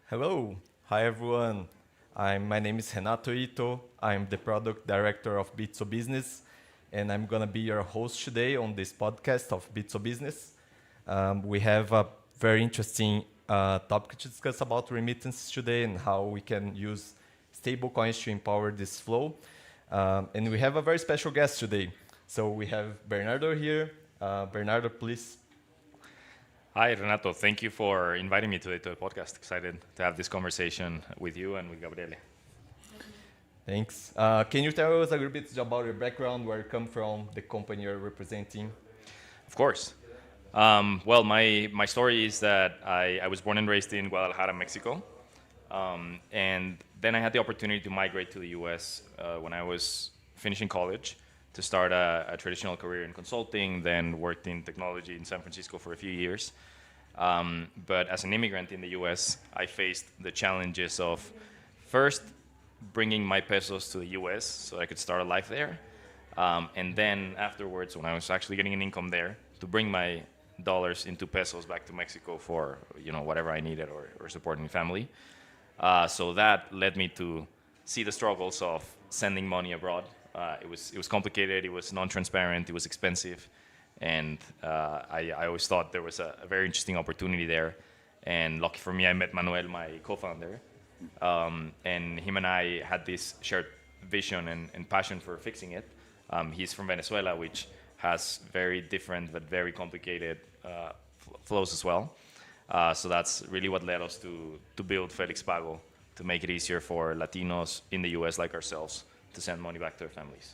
Hello, hi everyone. My name is Renato Ito. I'm the product director of Bitso Business, and I'm gonna be your host today on this podcast of Bitso Business. We have a very interesting topic to discuss about remittances today and how we can use stablecoins to empower this flow. And we have a very special guest today. So we have Bernardo here. Bernardo, please. Hi, Renato. Thank you for inviting me today to the podcast. Excited to have this conversation with you and with Gabriele. Thanks. Can you tell us a little bit about your background, where you come from, the company you're representing? Of course. My story is that I was born and raised in Guadalajara, Mexico. And then I had the opportunity to migrate to the US when I was finishing college to start a traditional career in consulting, then worked in technology in San Francisco for a few years. But as an immigrant in the US, I faced the challenges of first bringing my pesos to the US so I could start a life there. And then afterwards, when I was actually getting an income there, to bring my dollars into pesos back to Mexico for whatever I needed or supporting family. So that led me to see the struggles of sending money abroad. It was complicated, it was non-transparent, it was expensive, and I always thought there was a very interesting opportunity there. And lucky for me, I met Manuel, my co-founder, and him and I had this shared vision and passion for fixing it. He's from Venezuela, which has very different but very complicated flows as well. So that's really what led us to build Felix Pago, to make it easier for Latinos in the US like ourselves to send money back to their families.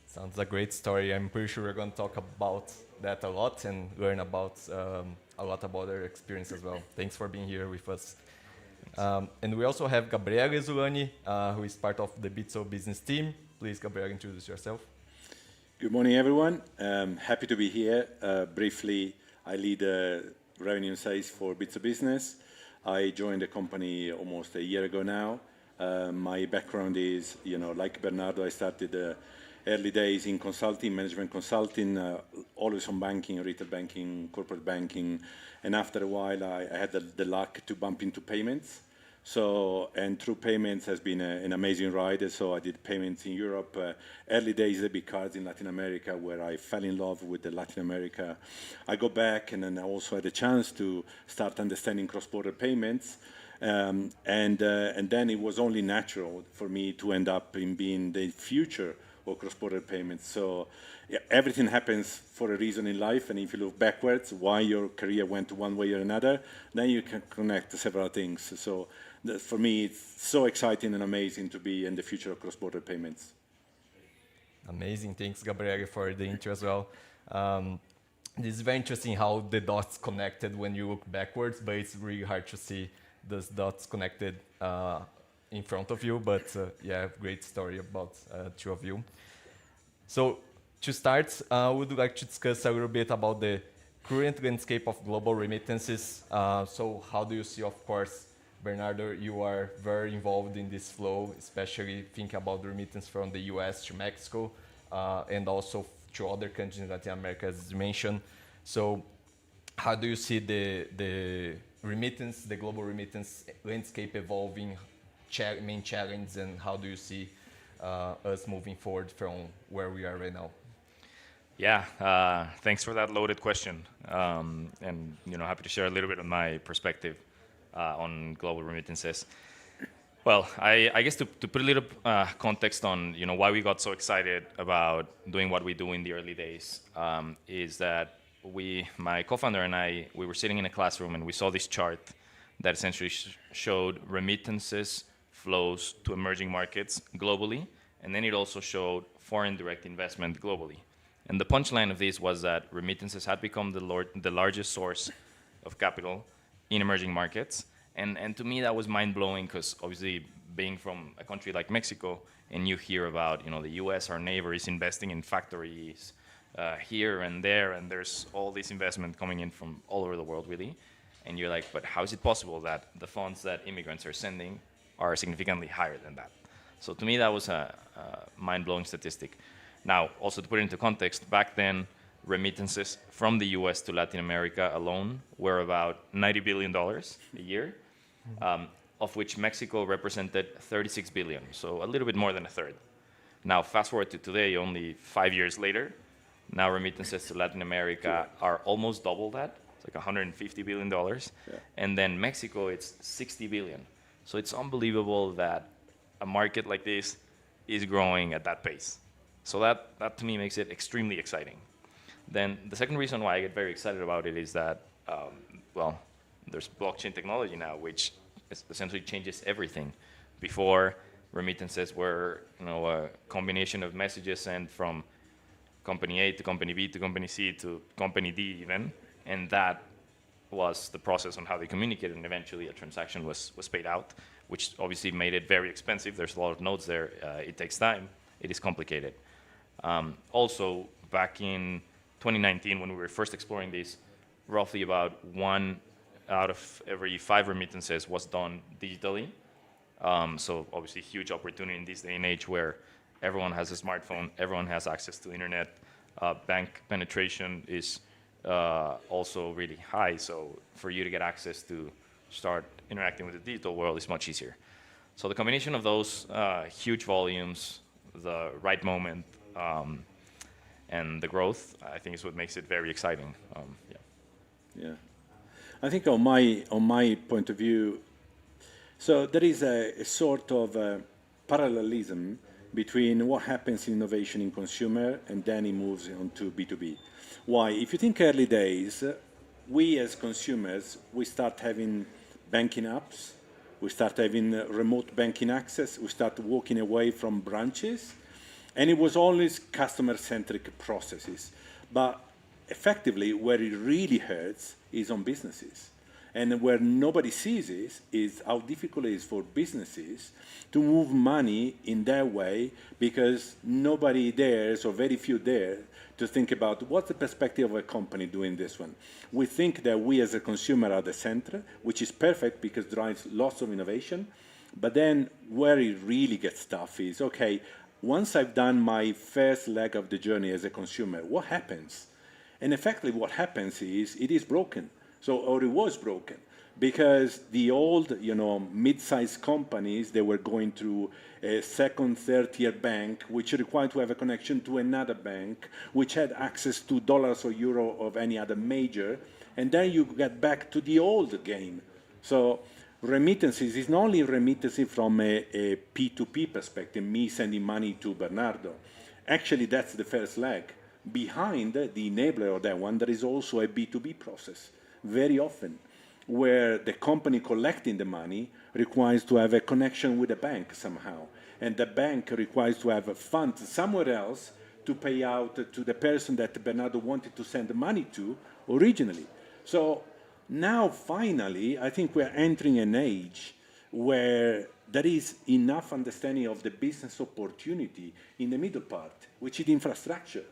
Sounds a great story. I'm pretty sure we're going to talk about that a lot and learn about a lot about their experience as well. Thanks for being here with us. And we also have Gabriele Zulani, who is part of the Bitso Business team. Please, Gabriele, introduce yourself. Good morning, everyone. Happy to be here. Briefly, I lead revenue sales for Bitso Business. I joined the company almost a year ago now. My background is, like Bernardo, I started early days in consulting, management consulting, always on banking, retail banking, corporate banking. And after a while, I had the luck to bump into payments. And through payments has been an amazing ride. So I did payments in Europe, early days debit cards in Latin America, where I fell in love with the Latin America. I go back, and then I also had a chance to start understanding cross-border payments. And then it was only natural for me to end up in being the future of cross-border payments. So everything happens for a reason in life, and if you look backwards, why your career went one way or another, then you can connect several things. So for me, it's so exciting and amazing to be in the future of cross-border payments. Amazing. Thanks, Gabriele, for the intro as well. This is very interesting how the dots connected when you look backwards, but it's really hard to see those dots connected in front of you. But yeah, great story about two of you. So to start, I would like to discuss a little bit about the current landscape of global remittances. So how do you see, of course, Bernardo, you are very involved in this flow, especially thinking about the remittance from the US to Mexico and also to other countries in Latin America, as you mentioned. So how do you see the remittance, the global remittance landscape evolving, main challenge, and how do you see us moving forward from where we are right now? Yeah, thanks for that loaded question. And happy to share a little bit of my perspective on global remittances. Well, I guess to put a little context on why we got so excited about doing what we do in the early days is that my co-founder and I, we were sitting in a classroom and we saw this chart that essentially showed remittances flows to emerging markets globally, and then it also showed foreign direct investment globally. And the punchline of this was that remittances had become the largest source of capital in emerging markets. And to me, that was mind-blowing because obviously being from a country like Mexico, and you hear about the US, our neighbor, is investing in factories here and there, and there's all this investment coming in from all over the world, really. And you're like, but how is it possible that the funds that immigrants are sending are significantly higher than that? So to me, that was a mind-blowing statistic. Now, also to put it into context, back then, remittances from the US to Latin America alone were about $90 billion a year, of which Mexico represented 36 billion, so a little bit more than a third. Now, fast forward to today, only 5 years later, now remittances to Latin America are almost double that. It's like $150 billion. Yeah. And then Mexico, it's 60 billion. So it's unbelievable that a market like this is growing at that pace. So that to me makes it extremely exciting. Then the second reason why I get very excited about it is that, well, there's blockchain technology now, which essentially changes everything. Before, remittances were, a combination of messages sent from company A to company B to company C to company D even, and that was the process on how they communicated, and eventually a transaction was paid out, which obviously made it very expensive. There's a lot of nodes there. It takes time. It is complicated. Also, back in 2019, when we were first exploring this, roughly about 1 out of every 5 remittances was done digitally. So obviously huge opportunity in this day and age where everyone has a smartphone, everyone has access to internet. Bank penetration is also really high, so for you to get access to start interacting with the digital world is much easier. So the combination of those huge volumes, the right moment, and the growth, I think is what makes it very exciting. Yeah. I think on my point of view, so there is a sort of parallelism between what happens in innovation in consumer and then it moves on to B2B. Why? If you think early days, we as consumers, we start having banking apps, we start having remote banking access, we start walking away from branches, and it was always customer-centric processes. But effectively, where it really hurts is on businesses. And where nobody sees is how difficult it is for businesses to move money in their way because nobody dares, or very few dare, to think about what's the perspective of a company doing this one. We think that we as a consumer are the center, which is perfect because it drives lots of innovation. But then where it really gets tough is, okay, once I've done my first leg of the journey as a consumer, what happens? And effectively what happens is it is broken. Or it was broken, because the old, mid-sized companies, they were going through a second, third-tier bank, which required to have a connection to another bank, which had access to dollars or euro of any other major, and then you get back to the old game. So remittances is not only remittances from a P2P perspective, me sending money to Bernardo. Actually, that's the first leg. Behind the enabler of that one, there is also a B2B process. Very often, where the company collecting the money requires to have a connection with the bank somehow. And the bank requires to have a fund somewhere else to pay out to the person that Bernardo wanted to send the money to originally. So now, finally, I think we're entering an age where there is enough understanding of the business opportunity in the middle part, which is infrastructure.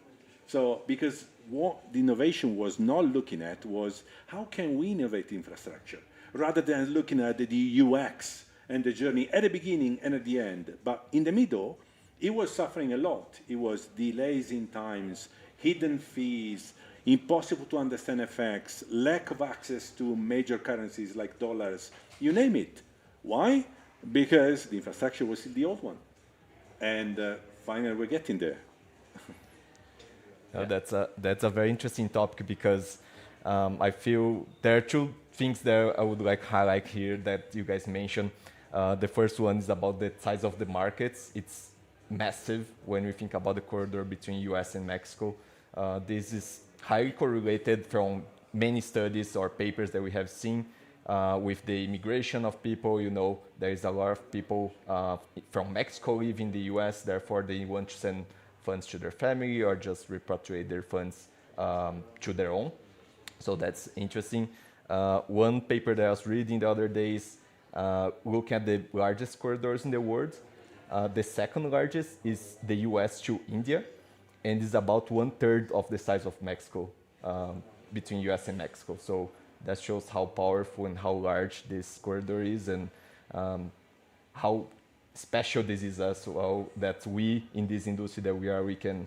So, because what the innovation was not looking at was how can we innovate infrastructure rather than looking at the UX and the journey at the beginning and at the end. But in the middle, it was suffering a lot. It was delays in times, hidden fees, impossible to understand effects, lack of access to major currencies like dollars, you name it. Why? Because the infrastructure was still the old one. And finally, we're getting there. That's a very interesting topic because I feel there are 2 things that I would like to highlight here that you guys mentioned. The first one is about the size of the markets. It's massive when we think about the corridor between US and Mexico. This is highly correlated from many studies or papers that we have seen with the immigration of people. There is a lot of people from Mexico living in the US, therefore they want to send funds to their family or just repatriate their funds to their own. So that's interesting. One paper that I was reading the other day is looking at the largest corridors in the world. The second largest is the US to India, and is about 1/3 of the size of Mexico, between US and Mexico. So that shows how powerful and how large this corridor is, and how special this is as well, that we in this industry that we can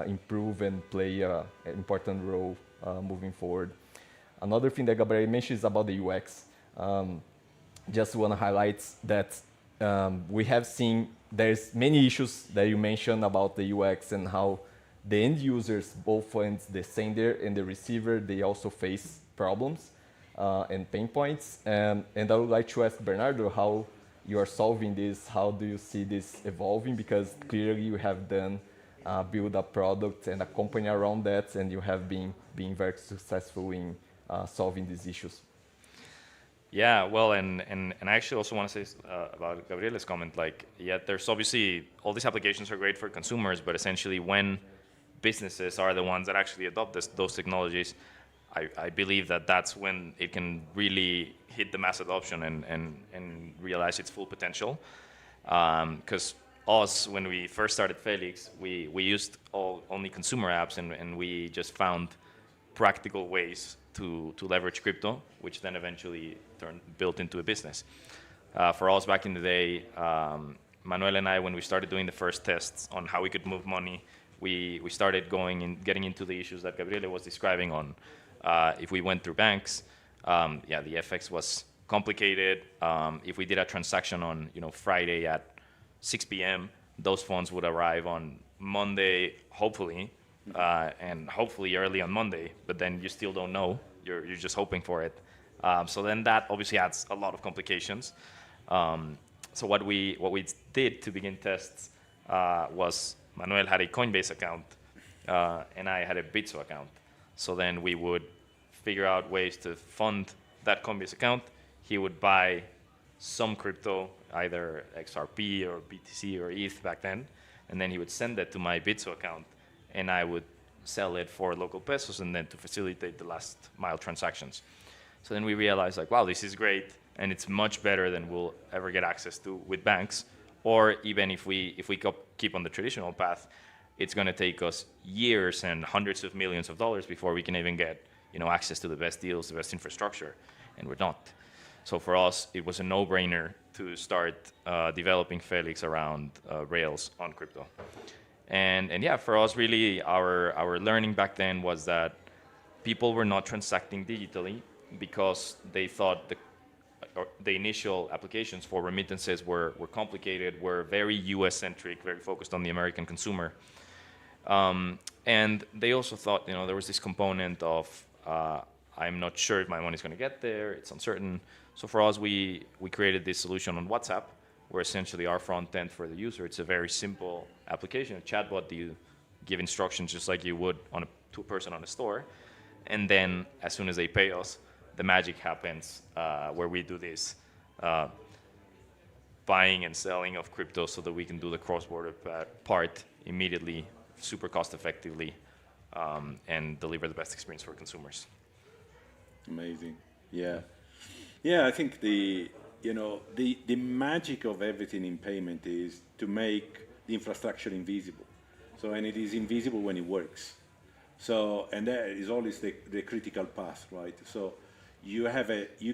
improve and play an important role moving forward. Another thing that Gabriel mentioned is about the UX. Just want to highlight that we have seen there's many issues that you mentioned about the UX and how the end users, both ends, the sender and the receiver, they also face problems and pain points. And I would like to ask Bernardo how you are solving this. How do you see this evolving? Because clearly you have done build a product and a company around that, and you have been very successful in solving these issues. Yeah, well, and I actually also want to say about Gabriele's comment, like, yeah, there's obviously, all these applications are great for consumers, but essentially when businesses are the ones that actually adopt those technologies, I believe that that's when it can really hit the mass adoption and realize its full potential. Because us, when we first started Felix, we used only consumer apps, and we just found practical ways to leverage crypto, which then eventually built into a business. For us back in the day, Manuel and I, when we started doing the first tests on how we could move money, we started going and getting into the issues that Gabriele was describing on if we went through banks. Yeah, the FX was complicated. If we did a transaction on Friday at 6 p.m., those funds would arrive on Monday, hopefully, and hopefully early on Monday, but then you still don't know. You're just hoping for it. So then that obviously adds a lot of complications. So what we did to begin tests was Manuel had a Coinbase account and I had a Bitso account. So then we would figure out ways to fund that Coinbase account. He would buy some crypto, either XRP or BTC or ETH back then, and then he would send that to my Bitso account, and I would sell it for local pesos and then to facilitate the last mile transactions. So then we realized, like, wow, this is great, and it's much better than we'll ever get access to with banks. Or even if we keep on the traditional path, it's going to take us years and hundreds of millions of dollars before we can even get access to the best deals, the best infrastructure, and we're not. So for us, it was a no-brainer to start developing Felix around Rails on crypto. And yeah, for us, really, our learning back then was that people were not transacting digitally because they thought the initial applications for remittances were complicated, were very US-centric, very focused on the American consumer. And they also thought, there was this component of, I'm not sure if my money's going to get there, it's uncertain. So for us, we created this solution on WhatsApp, where essentially our front end for the user, it's a very simple application, a chatbot that you give instructions just like you would to a person on a store. And then as soon as they pay us, the magic happens where we do this buying and selling of crypto so that we can do the cross-border part immediately, super cost effectively, and deliver the best experience for consumers. Amazing. Yeah. Yeah, I think the magic of everything in payment is to make the infrastructure invisible. So, and it is invisible when it works. So, and that is always the critical path, right? So you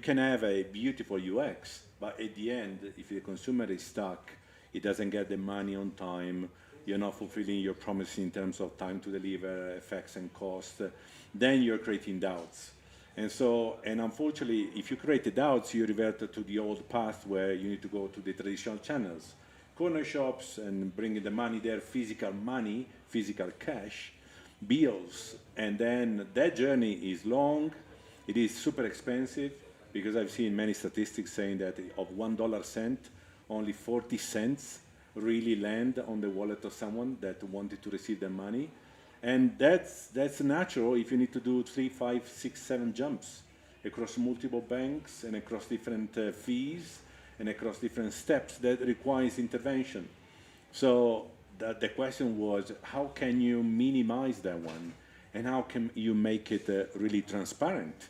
can have a beautiful UX, but at the end, if the consumer is stuck, it doesn't get the money on time, you're not fulfilling your promise in terms of time to deliver, effects and cost, then you're creating doubts. And so, and unfortunately, if you create the doubts, you revert to the old path where you need to go to the traditional channels, corner shops, and bringing the money there, physical money, physical cash, bills. And then that journey is long, it is super expensive, because I've seen many statistics saying that of $1 cent, only 40 cents really land on the wallet of someone that wanted to receive the money. And that's natural if you need to do 3, 5, 6, 7 jumps across multiple banks and across different fees and across different steps that requires intervention. So the question was, how can you minimize that one? And how can you make it really transparent?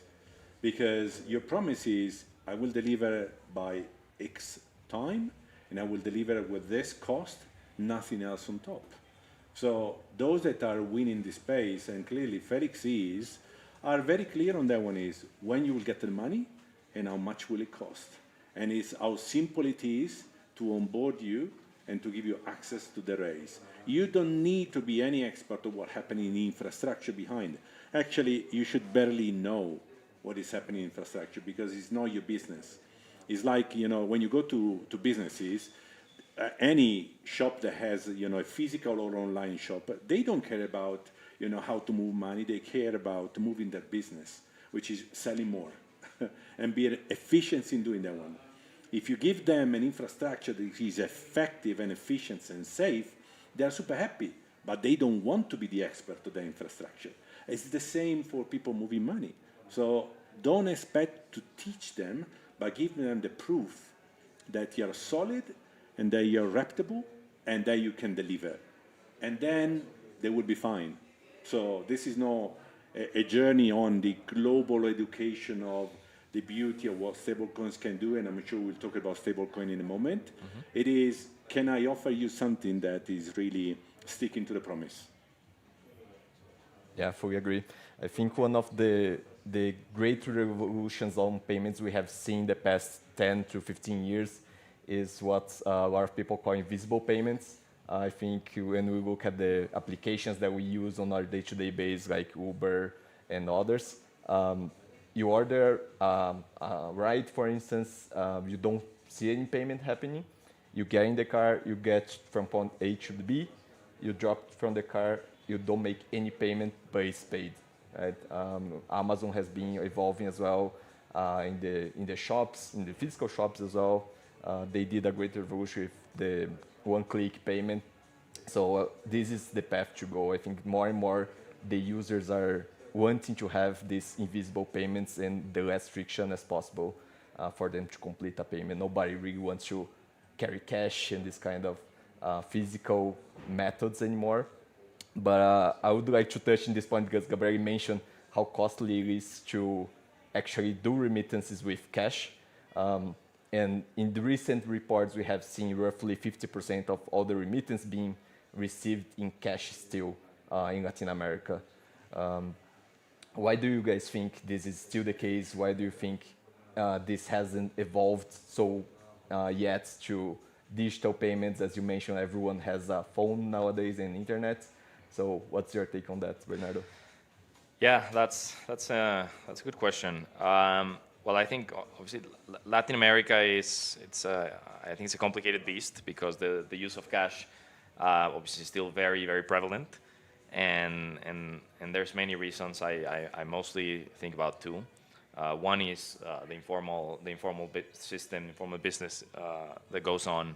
Because your promise is, I will deliver by X time, and I will deliver with this cost, nothing else on top. So those that are winning the space, and clearly Felix are very clear on that one, is when you will get the money and how much will it cost. And it's how simple it is to onboard you and to give you access to the raise. You don't need to be any expert of what happening in the infrastructure behind. Actually, you should barely know what is happening in infrastructure because it's not your business. It's like, when you go to businesses, any shop that has, a physical or online shop, they don't care about, how to move money. They care about moving their business, which is selling more and be efficient in doing that one. If you give them an infrastructure that is effective and efficient and safe, they're super happy, but they don't want to be the expert of the infrastructure. It's the same for people moving money. So don't expect to teach them, but give them the proof that you're solid and that you're reputable and that you can deliver. And then they will be fine. So this is not a journey on the global education of the beauty of what stablecoins can do, and I'm sure we'll talk about stablecoin in a moment. Mm-hmm. It is, can I offer you something that is really sticking to the promise? Yeah, fully agree. I think one of the great revolutions on payments we have seen the past 10 to 15 years is what a lot of people call invisible payments. I think when we look at the applications that we use on our day-to-day basis, like Uber and others, you order a ride, for instance, you don't see any payment happening. You get in the car, you get from point A to B, you drop from the car, you don't make any payment, but it's paid. Right? Amazon has been evolving as well in the shops, in the physical shops as well. They did a great revolution with the one-click payment. So this is the path to go. I think more and more the users are wanting to have these invisible payments and the less friction as possible for them to complete a payment. Nobody really wants to carry cash and this kind of physical methods anymore. But I would like to touch on this point because Gabriel mentioned how costly it is to actually do remittances with cash. And in the recent reports, we have seen roughly 50% of all the remittance being received in cash still in Latin America. Why do you guys think this is still the case? Why do you think this hasn't evolved so yet to digital payments? As you mentioned, everyone has a phone nowadays and internet. So what's your take on that, Bernardo? Yeah, that's a good question. Well, I think obviously Latin America I think it's a complicated beast because the use of cash obviously is still very, very prevalent. And there's many reasons. I mostly think about two. One is the informal system, informal business that goes on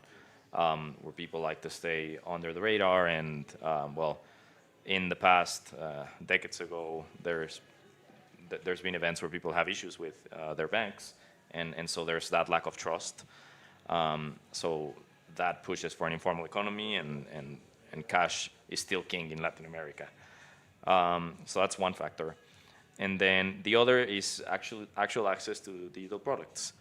where people like to stay under the radar. And in the past, decades ago, there's been events where people have issues with their banks, and so there's that lack of trust. So that pushes for an informal economy, and cash is still king in Latin America. So that's one factor. And then the other is actual access to digital products.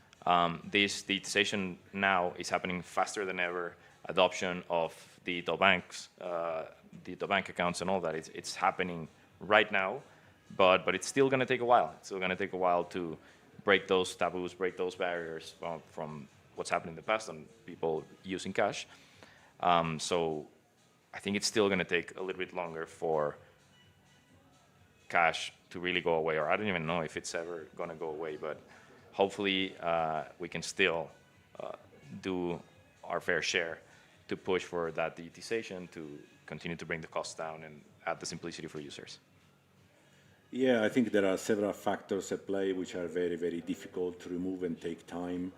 This digitization now is happening faster than ever. Adoption of digital banks, digital bank accounts and all that, it's happening right now, but it's still going to take a while. It's still going to take a while to break those taboos, break those barriers from what's happened in the past and people using cash. So I think it's still going to take a little bit longer for cash to really go away, or I don't even know if it's ever going to go away, but hopefully we can still do our fair share to push for that digitization to continue to bring the costs down and add the simplicity for users. Yeah, I think there are several factors at play which are very, very difficult to remove and take time.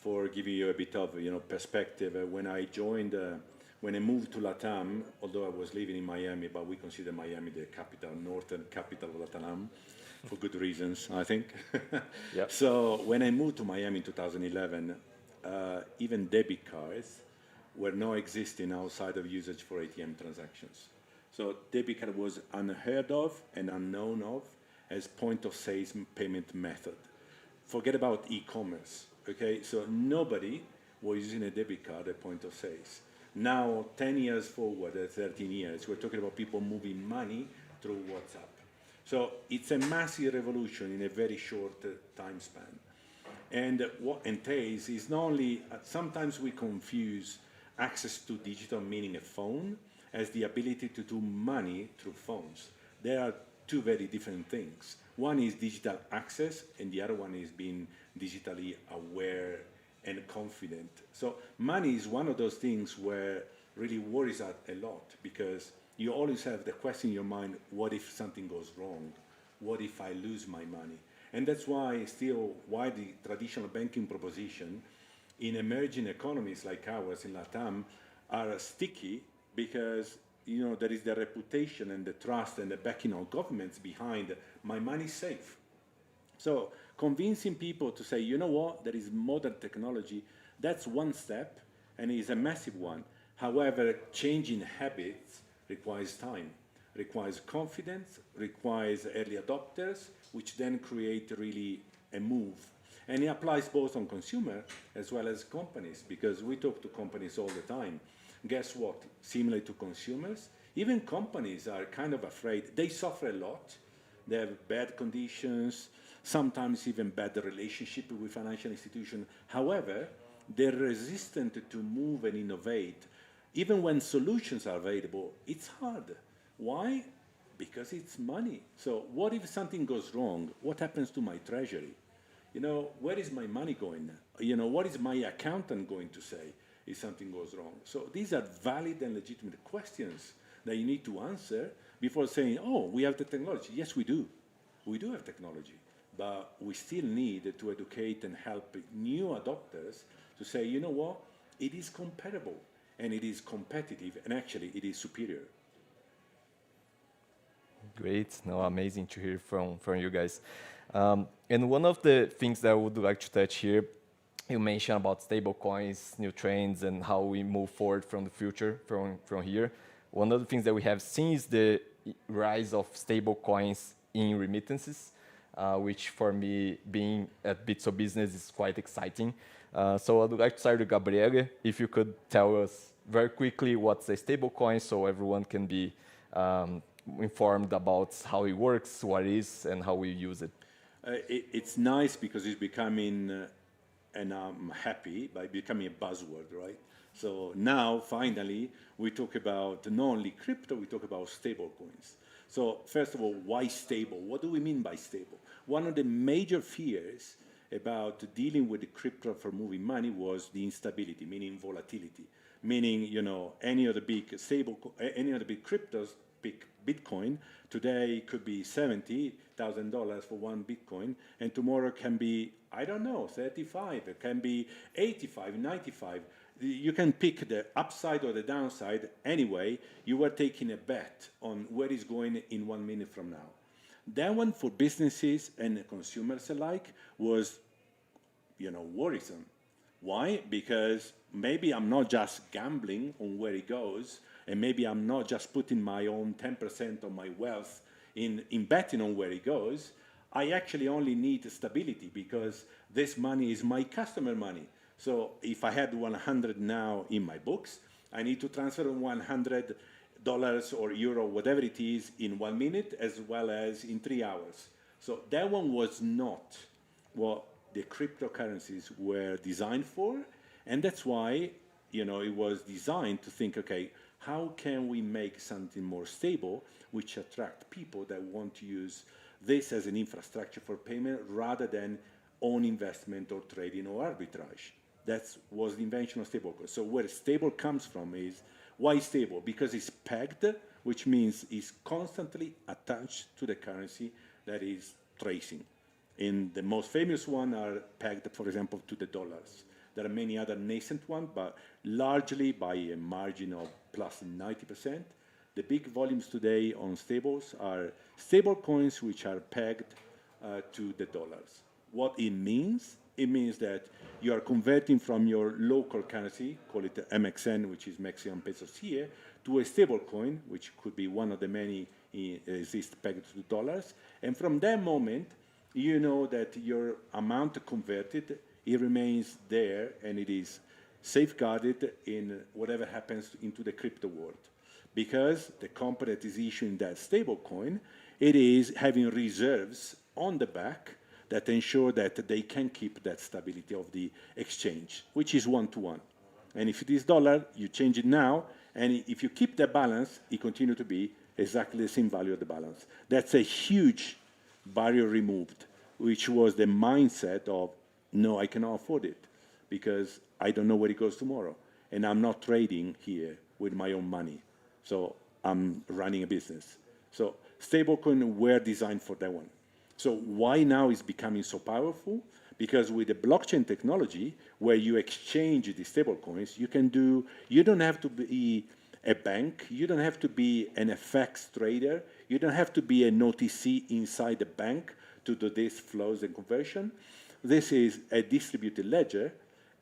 For giving you a bit of perspective, when I moved to Latam, although I was living in Miami, but we consider Miami the capital, northern capital of Latam, for good reasons, I think. Yep. So when I moved to Miami in 2011, even debit cards were not existing outside of usage for ATM transactions. So debit card was unheard of and unknown of as point-of-sale payment method. Forget about e-commerce, okay? So nobody was using a debit card at point-of-sales. Now, 10 years forward, 13 years, we're talking about people moving money through WhatsApp. So it's a massive revolution in a very short time span. And what entails is not only, sometimes we confuse access to digital, meaning a phone, as the ability to do money through phones. There are two very different things. One is digital access, and the other one is being digitally aware and confident. So money is one of those things where really worries us a lot, because you always have the question in your mind, what if something goes wrong? What if I lose my money? And that's why the traditional banking proposition in emerging economies like ours in Latam are sticky, because there is the reputation and the trust and the backing of governments behind my money safe. So convincing people to say, you know what, there is modern technology, that's one step, and it's a massive one. However, changing habits requires time, requires confidence, requires early adopters, which then create really a move. And it applies both on consumer as well as companies, because we talk to companies all the time. Guess what? Similar to consumers, even companies are kind of afraid. They suffer a lot. They have bad conditions, sometimes even bad relationship with financial institutions. However, they're resistant to move and innovate. Even when solutions are available, it's hard. Why? Because it's money. So what if something goes wrong? What happens to my treasury? Where is my money going? What is my accountant going to say if something goes wrong? So these are valid and legitimate questions that you need to answer before saying, oh, we have the technology. Yes, we do. We do have technology. But we still need to educate and help new adopters to say, you know what? It is comparable, and it is competitive, and actually it is superior. Great. No, amazing to hear from you guys. And one of the things that I would like to touch here, you mentioned about stablecoins, new trends, and how we move forward from the future from here. One of the things that we have seen is the rise of stablecoins in remittances, which for me, being at Bitso Business, is quite exciting. So I'd like to start with Gabriele. If you could tell us very quickly what's a stablecoin, so everyone can be informed about how it works, what it is, and how we use it. It's nice because it's becoming, and I'm happy, by becoming a buzzword, right? So now, finally, we talk about not only crypto, we talk about stable coins. So first of all, why stable? What do we mean by stable? One of the major fears about dealing with the crypto for moving money was the instability, meaning volatility, meaning, any of the big cryptos, pick Bitcoin, today could be $70,000 for one Bitcoin, and tomorrow can be, I don't know, 35, it can be 85, 95. You can pick the upside or the downside. Anyway, you are taking a bet on where it's going in 1 minute from now. That one for businesses and consumers alike was, worrisome. Why? Because maybe I'm not just gambling on where it goes, and maybe I'm not just putting my own 10% of my wealth in betting on where it goes. I actually only need stability, because this money is my customer money. So if I had 100 now in my books, I need to transfer $100 or euro, whatever it is, in 1 minute, as well as in 3 hours. So that one was not what the cryptocurrencies were designed for. And that's why, it was designed to think, okay, how can we make something more stable, which attract people that want to use this as an infrastructure for payment rather than own investment or trading or arbitrage. That was the invention of stablecoin. So where stable comes from is, why stable? Because it's pegged, which means it's constantly attached to the currency that is tracing. And the most famous one are pegged, for example, to the dollars. There are many other nascent ones, but largely by a margin of plus 90%. The big volumes today on stables are stable coins which are pegged to the dollars. What it means that you are converting from your local currency, call it MXN, which is Mexican pesos here, to a stable coin, which could be one of the many exist pegged to dollars. And from that moment, you know that your amount converted, it remains there, and it is safeguarded in whatever happens into the crypto world. Because the company that is issuing that stable coin, it is having reserves on the back that ensure that they can keep that stability of the exchange, which is one-to-one. And if it is dollar, you change it now, And if you keep the balance, it continues to be exactly the same value of the balance. That's a huge barrier removed, which was the mindset of, no, I cannot afford it because I don't know where it goes tomorrow. And I'm not trading here with my own money. So I'm running a business. So stablecoins were designed for that one. So why now is becoming so powerful? Because with the blockchain technology, where you exchange the stablecoins, you don't have to be a bank, you don't have to be an FX trader, you don't have to be an OTC inside the bank to do these flows and conversion. This is a distributed ledger.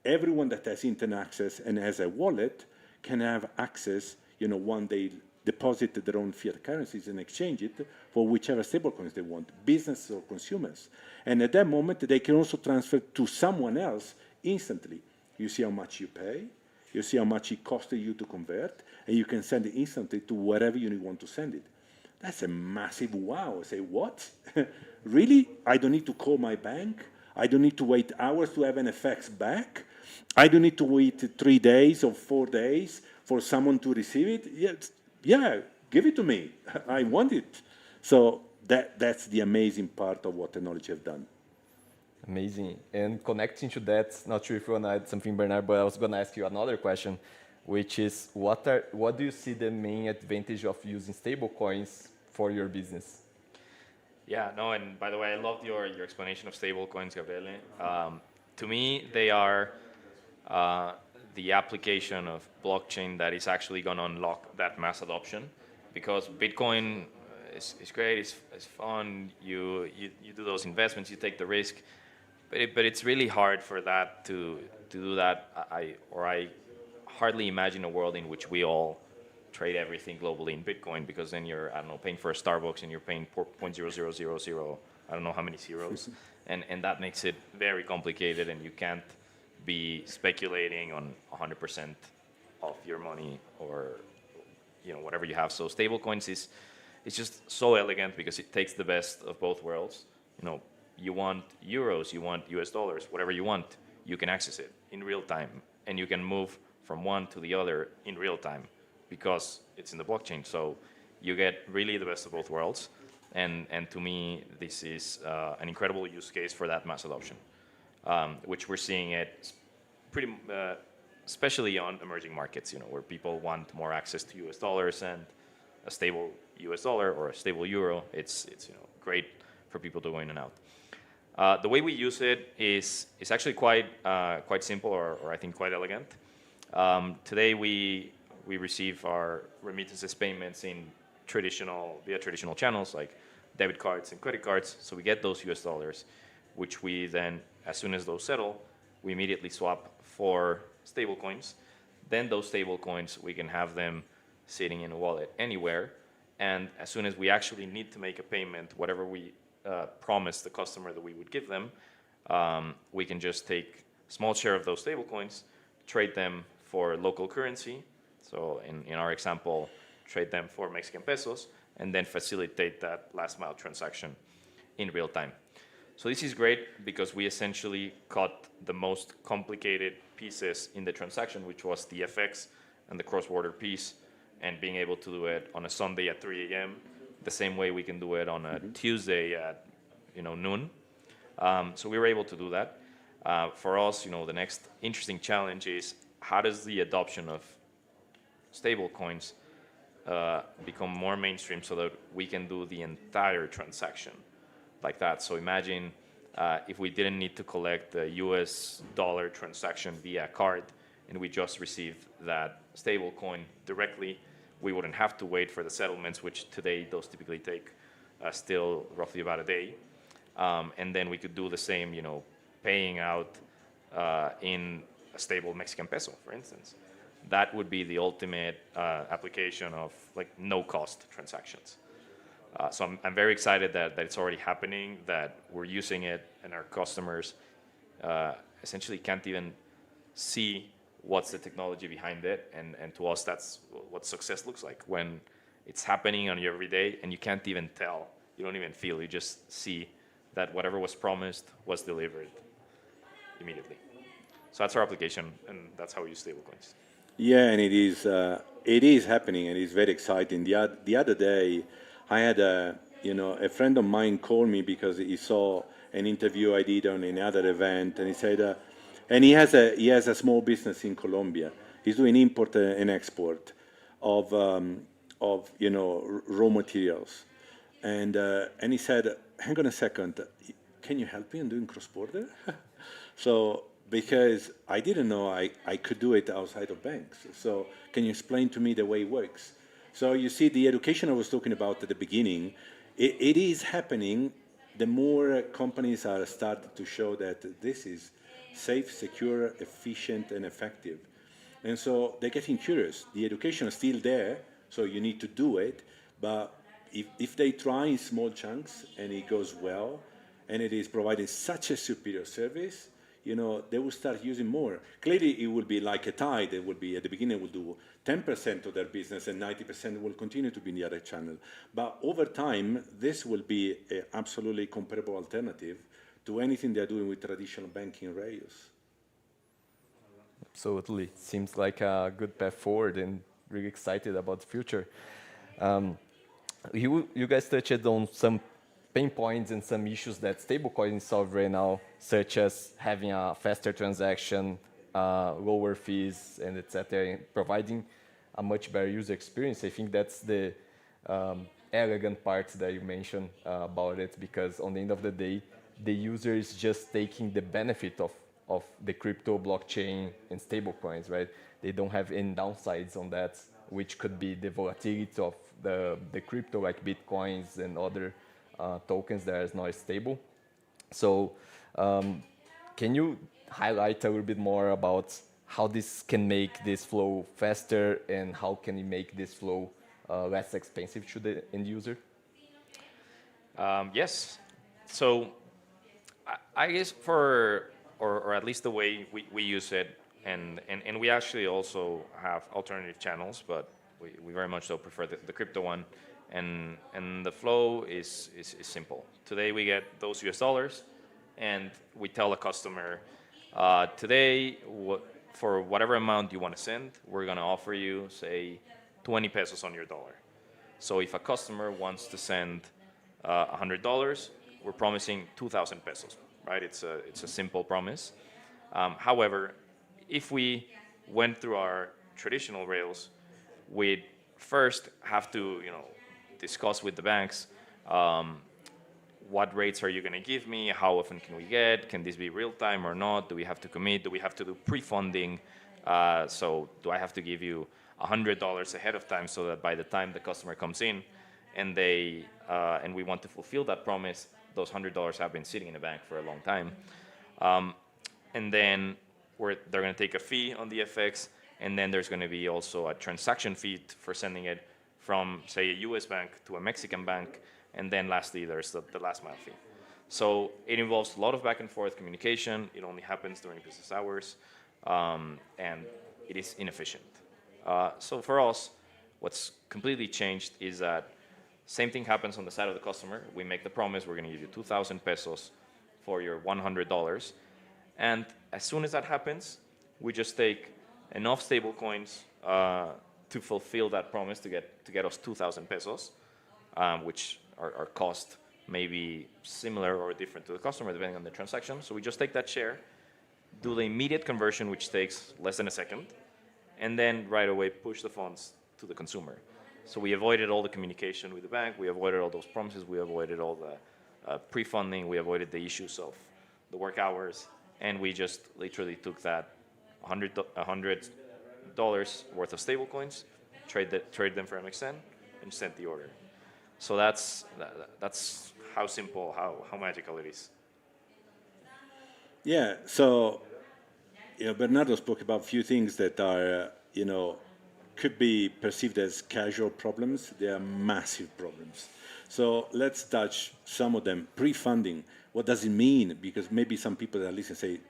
Everyone that has internet access and has a wallet can have access, when they deposit their own fiat currencies and exchange it for whichever stablecoins they want, business or consumers. And at that moment, they can also transfer to someone else instantly. You see how much you pay, you see how much it costed you to convert, and you can send it instantly to wherever you want to send it. That's a massive wow. I say, what? Really? I don't need to call my bank? I don't need to wait hours to have an FX back? I don't need to wait 3 days or 4 days for someone to receive it? Yeah, give it to me. I want it. So that's the amazing part of what technology has done. Amazing. And connecting to that, not sure if you want to add something, Bernard, but I was going to ask you another question, which is what do you see the main advantage of using stablecoins for your business? Yeah, no, and by the way, I loved your explanation of stablecoins, Gabriele. To me, they are the application of blockchain that is actually going to unlock that mass adoption, because Bitcoin is great, it's fun, you do those investments, you take the risk, but it's really hard for that to do that. I hardly imagine a world in which we all trade everything globally in Bitcoin, because then you're, I don't know, paying for a Starbucks and you're paying 0.0000, I don't know how many zeros, and that makes it very complicated, and you can't be speculating on 100% of your money or whatever you have. So stablecoins it's just so elegant because it takes the best of both worlds. You want euros, you want US dollars, whatever you want, you can access it in real time, and you can move from one to the other in real time because it's in the blockchain. So you get really the best of both worlds, and to me this is an incredible use case for that mass adoption, which we're seeing it pretty especially on emerging markets, where people want more access to US dollars, and a stable US dollar or a stable euro, it's great for people to go in and out. The way we use it is actually quite simple, or I think quite elegant. Today we receive our remittances payments via traditional channels like debit cards and credit cards. So we get those US dollars, which we then, as soon as those settle, we immediately swap for stablecoins. Then those stablecoins, we can have them sitting in a wallet anywhere. And as soon as we actually need to make a payment, whatever we promised the customer that we would give them, we can just take a small share of those stablecoins, trade them for local currency. So in our example, trade them for Mexican pesos, and then facilitate that last mile transaction in real time. So this is great because we essentially cut the most complicated pieces in the transaction, which was the FX and the cross-border piece, and being able to do it on a Sunday at 3 a.m., the same way we can do it on a Tuesday at noon. So we were able to do that. For us, the next interesting challenge is how does the adoption of stable coins become more mainstream so that we can do the entire transaction like that. So imagine if we didn't need to collect the US dollar transaction via card, and we just received that stable coin directly, we wouldn't have to wait for the settlements, which today those typically take still roughly about a day. And then we could do the same, paying out in a stable Mexican peso, for instance. That would be the ultimate application of no cost transactions. So I'm very excited that it's already happening, that we're using it, and our customers essentially can't even see what's the technology behind it. And to us, that's what success looks like, when it's happening on you every day and you can't even tell, you don't even feel, you just see that whatever was promised was delivered immediately. So that's our application, and that's how we use stablecoins. Yeah, and it is happening, and it's very exciting. The other day, I had a friend of mine called me because he saw an interview I did on another event, and he said, and he has a small business in Colombia. He's doing import and export of raw materials, and he said, hang on a second, can you help me in doing cross border? So, because I didn't know I could do it outside of banks. So, can you explain to me the way it works? So, you see, the education I was talking about at the beginning, it is happening. The more companies are starting to show that this is safe, secure, efficient, and effective. And so they're getting curious. The education is still there, so you need to do it. But if they try in small chunks and it goes well, and it is providing such a superior service, they will start using more. Clearly, it will be like a tide. It will be, at the beginning, will do 10% of their business, and 90% will continue to be in the other channel. But over time, this will be an absolutely comparable alternative to anything they're doing with traditional banking rails. Absolutely. Seems like a good path forward and really excited about the future. You guys touched on some pain points and some issues that stablecoins solve right now, such as having a faster transaction, lower fees, and etc., providing a much better user experience. I think that's the elegant part that you mentioned about it, because on the end of the day, the user is just taking the benefit of the crypto blockchain and stablecoins, right? They don't have any downsides on that, which could be the volatility of the crypto, like Bitcoins and other tokens that is not stable. So can you highlight a little bit more about how this can make this flow faster, and how can it make this flow less expensive to the end user? Yes. So I guess or at least the way we use it, and we actually also have alternative channels, but we very much so prefer the crypto one. And the flow is simple. Today we get those US dollars, and we tell the customer, today for whatever amount you want to send, we're going to offer you, say, 20 pesos on your dollar. So if a customer wants to send $100, we're promising 2,000 pesos, right? It's a simple promise. However, if we went through our traditional rails, we'd first have to, discuss with the banks, what rates are you going to give me? How often can we get? Can this be real time or not? Do we have to commit? Do we have to do prefunding? So do I have to give you $100 ahead of time so that by the time the customer comes in and and we want to fulfill that promise, those $100 have been sitting in the bank for a long time. And then they're going to take a fee on the FX, and then there's going to be also a transaction fee for sending it from, say, a US bank to a Mexican bank, and then lastly, there's the last mile fee. So it involves a lot of back and forth communication. It only happens during business hours, and it is inefficient. So for us, what's completely changed is that same thing happens on the side of the customer. We make the promise, we're going to give you 2,000 pesos for your $100. And as soon as that happens, we just take enough stable coins to fulfill that promise to get us 2,000 pesos, which are cost maybe similar or different to the customer depending on the transaction. So we just take that share, do the immediate conversion, which takes less than a second, and then right away push the funds to the consumer. So we avoided all the communication with the bank, we avoided all those promises, we avoided all the pre-funding, we avoided the issues of the work hours, and we just literally took that $100 worth of stable coins, trade them for MXN, and sent the order. So that's how simple, how magical it is. Yeah, so Bernardo spoke about a few things that are, could be perceived as casual problems. They are massive problems. So let's touch some of them. Pre-funding, what does it mean? Because maybe some people that listen say,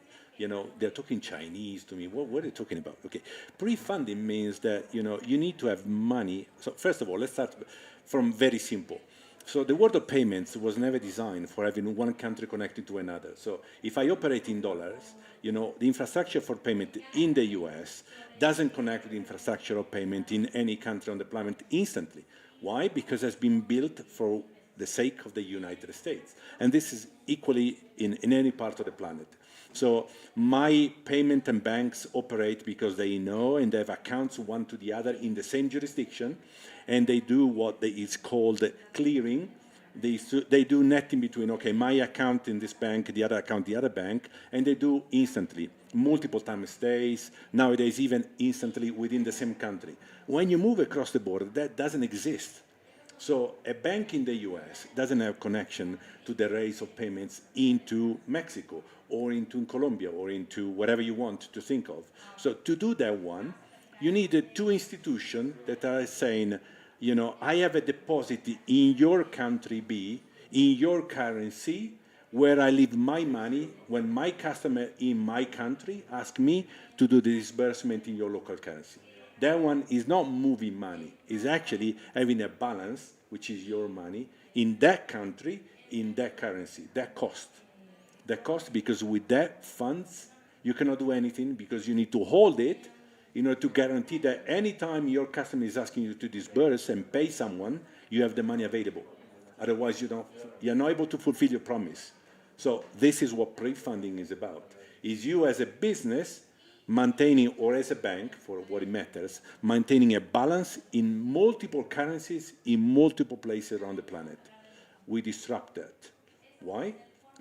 they're talking Chinese to me. What are they talking about? Okay, pre-funding means that, you need to have money. So first of all, let's start from very simple. So the world of payments was never designed for having one country connected to another. So if I operate in dollars, the infrastructure for payment in the US doesn't connect with the infrastructure of payment in any country on the planet instantly. Why? Because it's been built for the sake of the United States. And this is equally in any part of the planet. So my payment and banks operate because they know and they have accounts one to the other in the same jurisdiction, and they do what is called clearing. They do netting between, okay, my account in this bank, the other account, the other bank, and they do instantly, multiple times days, nowadays even instantly within the same country. When you move across the border, that doesn't exist. So a bank in the US doesn't have connection to the rails of payments into Mexico or into Colombia or into whatever you want to think of. So to do that one, you need two institutions that are saying, I have a deposit in your country B, in your currency, where I leave my money when my customer in my country ask me to do the disbursement in your local currency. That one is not moving money. It's actually having a balance, which is your money, in that country, in that currency, that cost. That cost, because with that funds, you cannot do anything because you need to hold it in order to guarantee that anytime your customer is asking you to disburse and pay someone, you have the money available. Otherwise, you're not able to fulfill your promise. So this is what prefunding is about. Is you as a business maintaining, or as a bank, for what it matters, maintaining a balance in multiple currencies in multiple places around the planet. We disrupt that. Why?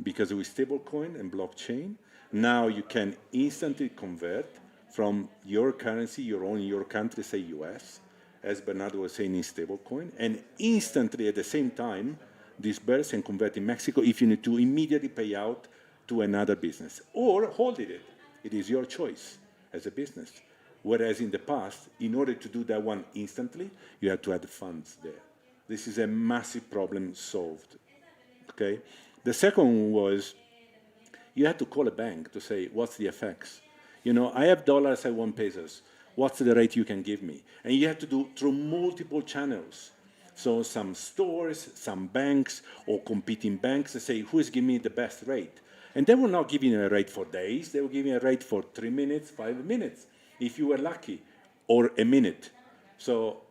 Because with stablecoin and blockchain, now you can instantly convert from your currency, your country, say US, as Bernardo was saying in stablecoin, and instantly at the same time disperse and convert in Mexico if you need to immediately pay out to another business. Or hold it. It is your choice as a business. Whereas in the past, in order to do that one instantly, you had to add funds there. This is a massive problem solved. Okay? The second one was you had to call a bank to say, what's the FX? I have dollars, I want pesos. What's the rate you can give me? And you have to do through multiple channels. So some stores, some banks, or competing banks say, who is giving me the best rate? And they will not give you a rate for days. They will give you a rate for 3 minutes, 5 minutes, if you were lucky, or a minute. So,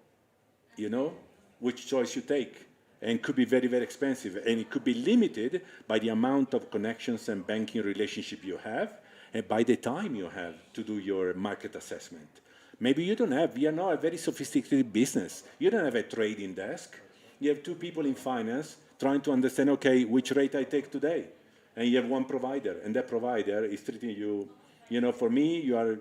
which choice you take. And it could be very, very expensive. And it could be limited by the amount of connections and banking relationship you have, and by the time you have to do your market assessment. Maybe you're not a very sophisticated business. You don't have a trading desk. You have two people in finance trying to understand, okay, which rate I take today. And you have one provider, and that provider is treating you, for me, you are,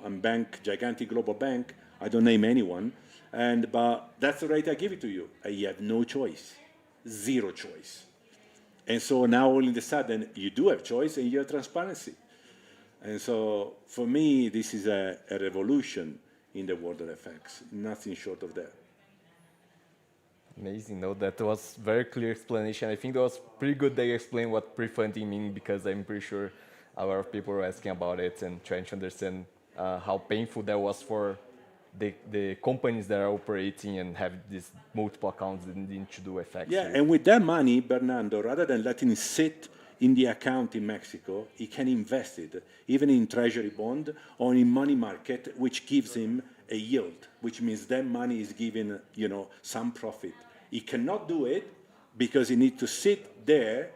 I'm bank, gigantic global bank. I don't name anyone. But that's the rate I give it to you. And you have no choice, zero choice. And so now all of a sudden, you do have choice and you have transparency. And so for me, this is a revolution in the world of FX, nothing short of that. Amazing. No, that was very clear explanation. I think that was pretty good that you explained what prefunding means, because I'm pretty sure a lot of people were asking about it and trying to understand how painful that was for the companies that are operating and have these multiple accounts that need to do FX. Yeah, and with that money, Bernardo, rather than letting it sit in the account in Mexico, he can invest it, even in treasury bond or in money market, which gives him a yield, which means that money is giving, some profit. He cannot do it because he needs to sit there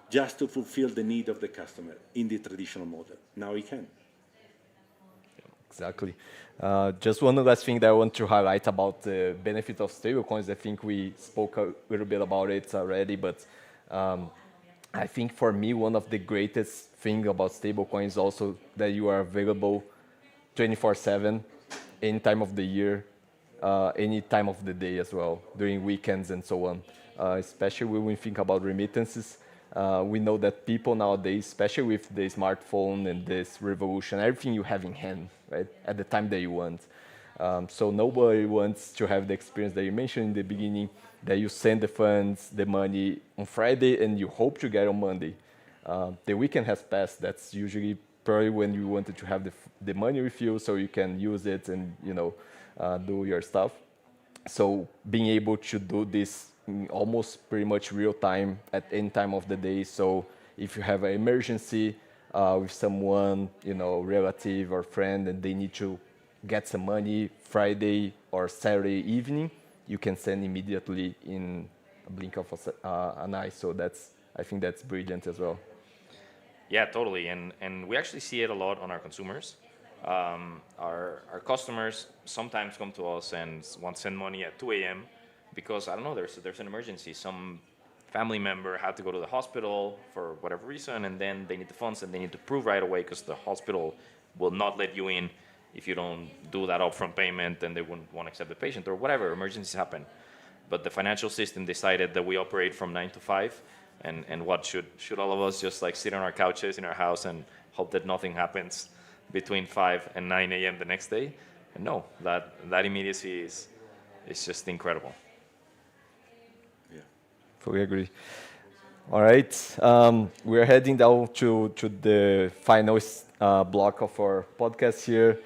just to fulfill the need of the customer in the traditional model. Now he can. Exactly. Just one last thing that I want to highlight about the benefit of stablecoins. I think we spoke a little bit about it already, but I think for me, one of the greatest things about stablecoins is also that you are available 24/7, any time of the year, any time of the day as well, during weekends and so on. Especially when we think about remittances, we know that people nowadays, especially with the smartphone and this revolution, everything you have in hand, right, at the time that you want. So nobody wants to have the experience that you mentioned in the beginning, that you send the funds, the money on Friday, and you hope to get on Monday. The weekend has passed. That's usually probably when you wanted to have the money with you so you can use it and do your stuff. So being able to do this in almost pretty much real time at any time of the day. So if you have an emergency with someone, relative or friend, and they need to get some money Friday or Saturday evening, you can send immediately in a blink of an eye. So I think that's brilliant as well. Yeah, totally. And we actually see it a lot on our consumers. Our customers sometimes come to us and want to send money at 2 a.m. because, I don't know, there's an emergency. Some family member had to go to the hospital for whatever reason, and then they need the funds and they need to prove right away because the hospital will not let you in if you don't do that upfront payment, and they wouldn't want to accept the patient or whatever. Emergencies happen. But the financial system decided that we operate from 9 to 5. And what should all of us just like sit on our couches in our house and hope that nothing happens between 5 and 9 a.m. the next day? And no, that immediacy is just incredible. Yeah, fully agree. All right, we're heading down to the final block of our podcast here.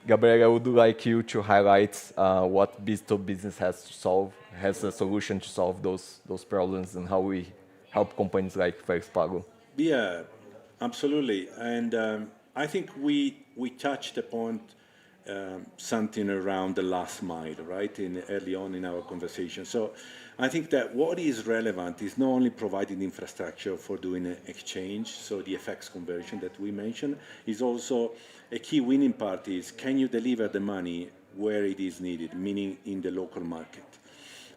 Gabriel, I would like you to highlight what Bitso Business has a solution to solve those problems, and how we help companies like Felix Pago. Yeah, absolutely. And I think we touched upon something around the last mile, right, early on in our conversation. So I think that what is relevant is not only providing infrastructure for doing an exchange, so the FX conversion that we mentioned, is also a key winning part is, can you deliver the money where it is needed, meaning in the local market?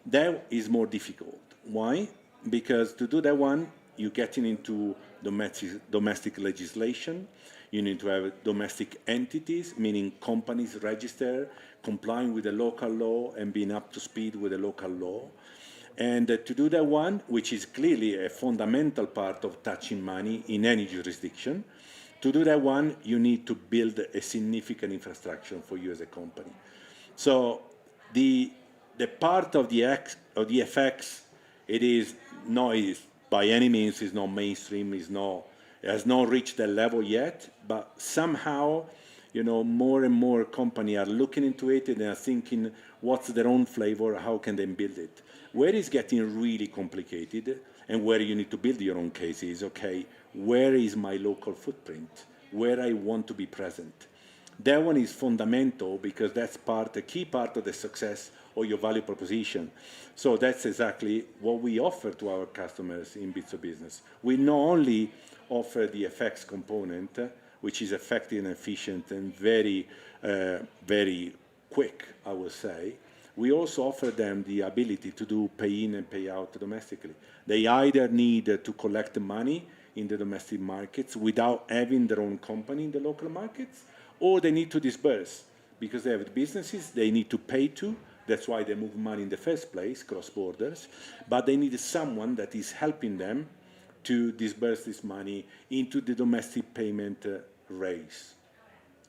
That is more difficult. Why? Because to do that one, you're getting into domestic legislation. You need to have domestic entities, meaning companies register, complying with the local law and being up to speed with the local law. And to do that one, which is clearly a fundamental part of touching money in any jurisdiction, to do that one, you need to build a significant infrastructure for you as a company. So the part of the FX, it is not, by any means, is not mainstream, it has not reached that level yet, but somehow, more and more companies are looking into it and are thinking, what's their own flavor, how can they build it? Where it's getting really complicated, and where you need to build your own case is, okay, where is my local footprint? Where I want to be present? That one is fundamental because that's a key part of the success of your value proposition. So that's exactly what we offer to our customers in Bitso Business. We not only offer the FX component, which is effective and efficient and very, very quick, I would say. We also offer them the ability to do pay-in and pay-out domestically. They either need to collect money in the domestic markets without having their own company in the local markets, or they need to disburse because they have businesses they need to pay to. That's why they move money in the first place, cross borders. But they need someone that is helping them to disburse this money into the domestic payment race.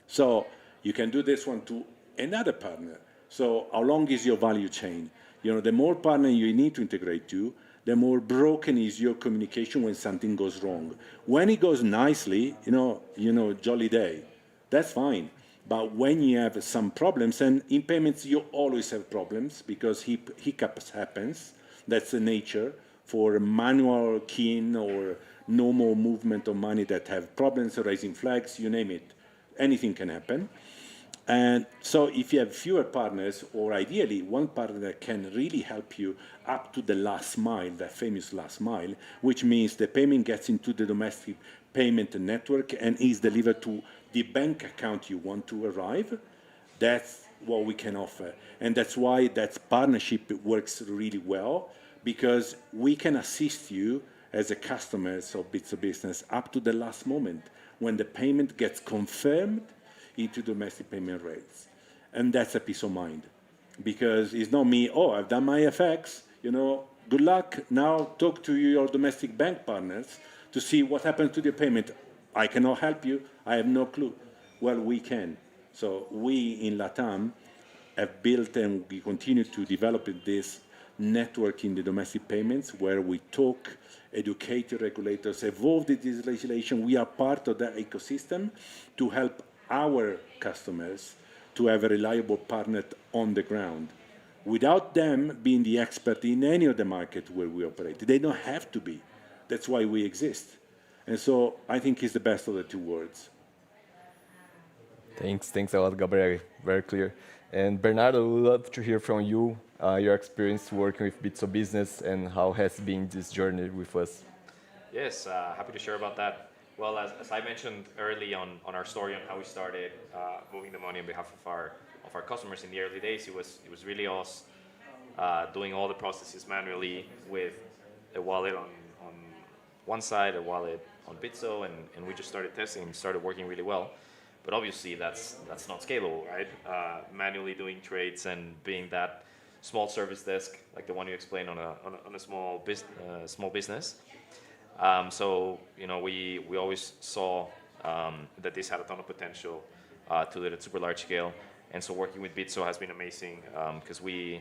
So you can do this one to another partner. So how long is your value chain? The more partner you need to integrate to, the more broken is your communication when something goes wrong. When it goes nicely, jolly day, that's fine. But when you have some problems, and in payments you always have problems because hiccups happens. That's the nature for manual keying or normal movement of money that have problems, raising flags, you name it. Anything can happen. And so if you have fewer partners, or ideally one partner that can really help you up to the last mile, that famous last mile, which means the payment gets into the domestic payment network and is delivered to the bank account you want to arrive, that's what we can offer. And that's why that partnership works really well, because we can assist you as a customer of Bitso Business up to the last moment when the payment gets confirmed into domestic payment rates. And that's a peace of mind. Because it's not me, I've done my FX, good luck. Now talk to your domestic bank partners to see what happens to the payment. I cannot help you, I have no clue. Well, we can. So we in Latam have built and we continue to develop this network in the domestic payments where we talk, educate the regulators, evolve this legislation. We are part of that ecosystem to help our customers to have a reliable partner on the ground. without them being the expert in any of the market where we operate. They don't have to be. That's why we exist. And so I think it's the best of the two worlds. Thanks a lot, Gabriele. Very clear. And Bernardo, I would love to hear from you, your experience working with Bitso Business and how has been this journey with us. Yes, happy to share about that. Well, as I mentioned early on our story on how we started moving the money on behalf of our customers in the early days, it was really us doing all the processes manually with a wallet on one side, a wallet on Bitso, and we just started testing and started working really well. But obviously, that's not scalable, right? Manually doing trades and being that small service desk, like the one you explained on a small business. So we always saw that this had a ton of potential to do it at super large scale, and so working with Bitso has been amazing because we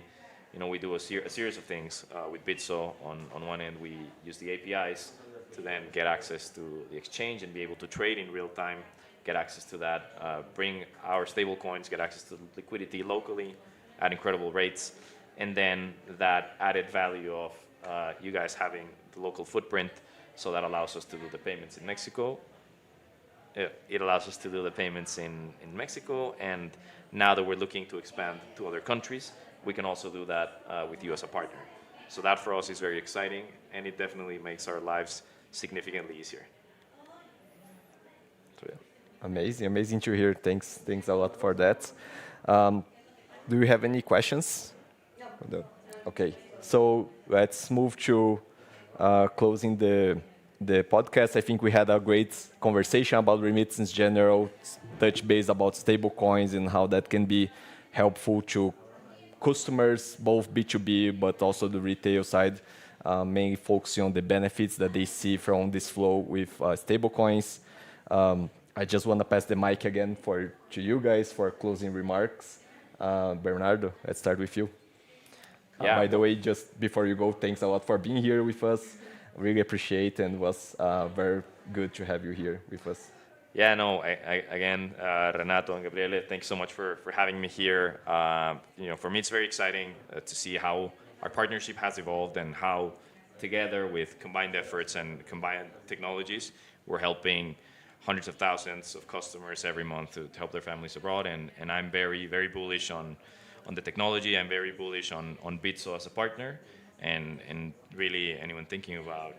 do a series of things with Bitso. On one end, we use the APIs to then get access to the exchange and be able to trade in real time, get access to that, bring our stablecoins, get access to liquidity locally at incredible rates, and then that added value of you guys having the local footprint, so that allows us to do the payments in Mexico. It allows us to do the payments in Mexico, and now that we're looking to expand to other countries, we can also do that with you as a partner. So that for us is very exciting, and it definitely makes our lives significantly easier. So, yeah. Amazing to hear. Thanks a lot for that. Do you have any questions? No. Okay, so let's move to closing the podcast. I think we had a great conversation about remittances in general, touch base about stablecoins and how that can be helpful to customers, both B2B but also the retail side, mainly focusing on the benefits that they see from this flow with stablecoins. I just want to pass the mic again to you guys for closing remarks. Bernardo, let's start with you. Yeah. By the way, just before you go, thanks a lot for being here with us. Really appreciate, and was very good to have you here with us. Yeah, no, again, Renato and Gabriele, thanks so much for having me here. For me, it's very exciting to see how our partnership has evolved and how together with combined efforts and combined technologies, we're helping hundreds of thousands of customers every month to help their families abroad. And I'm very, very bullish on the technology. I'm very bullish on Bitso as a partner. And really anyone thinking about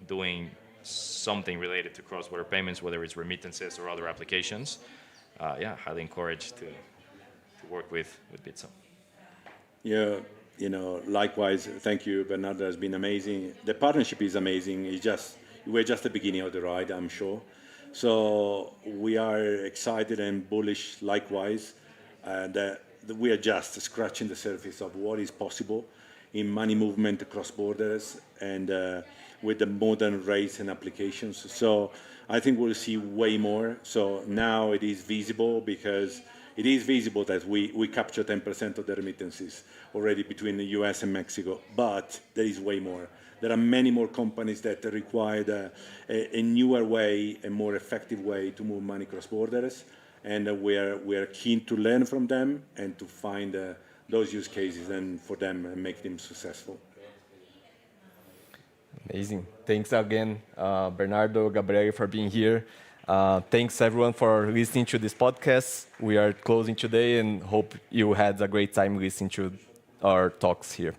doing something related to cross-border payments, whether it's remittances or other applications, highly encouraged to work with Bitso. Yeah, likewise, thank you, Bernardo. Has been amazing. The partnership is amazing. We're just the beginning of the ride, I'm sure. So we are excited and bullish likewise that we are just scratching the surface of what is possible in money movement across borders and with the modern rates and applications. So I think we'll see way more. So now it is visible because it is visible that we capture 10% of the remittances already between the US and Mexico, but there is way more. There are many more companies that require a newer way, a more effective way to move money cross borders, and we're keen to learn from them and to find those use cases and for them and make them successful. Amazing. Thanks again, Bernardo, Gabriele, for being here. Thanks everyone for listening to this podcast. We are closing today and hope you had a great time listening to our talks here.